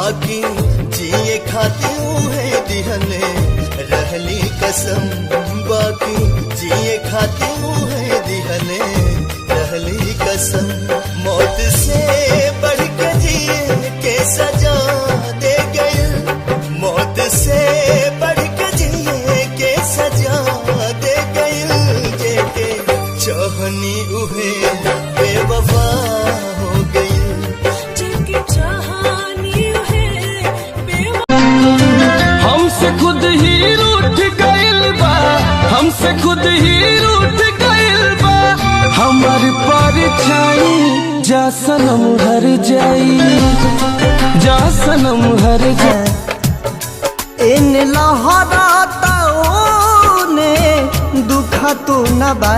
बाकी जिए खाते है दिहले रहली कसम, बाकी जिए खाते है दिहले रहली कसम। मौत से बढ़ के जिए के सजा दे गए, मौत से बढ़ के जिए के सजा दे गए। जेके चाहनी उहे बेवफा हो गई, जेके चाहनी उहे बेवफा। हमसे खुद ही रूठ गइल बा, हमसे खुद ही रूठ गइल बा। हमार परछाई जा सनम हर जाई, जा सनम हर जाई। इन लहराता ओने दुखा तो न बा,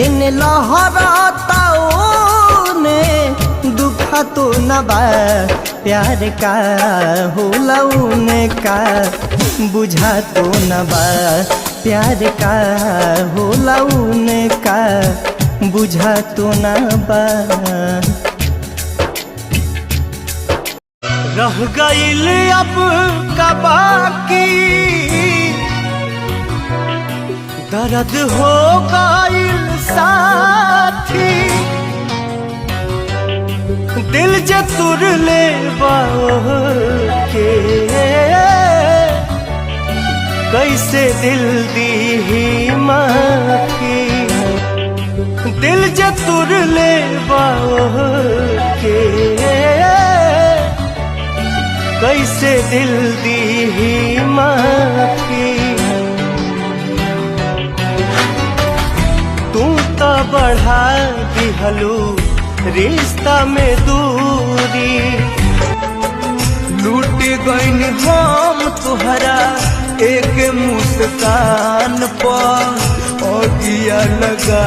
इन लहराता ओने दुखा तो न बा। प्यार का होला उनका बुझा तो न बा, प्यार का होला उनका बुझा तो न बा। रह गईल अब का बाकी, दर्द हो गईल साथी। दिल जे तुर ले के कैसे दिल दी ही माफी। दिल जे तुर ले के कैसे दिल दी ही माफी। तू तो बढ़ा दिहलू रिश्ता में दूरी, लूट गईन हम तुहरा एक मुस्कान पर। और दिया लगा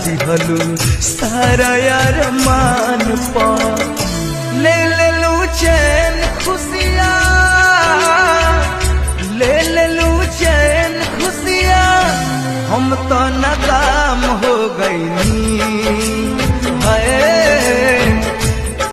दिहलू सारा यार मान पर। ले लू चैन खुशियाँ, ले लू चैन खुशियाँ। हम तो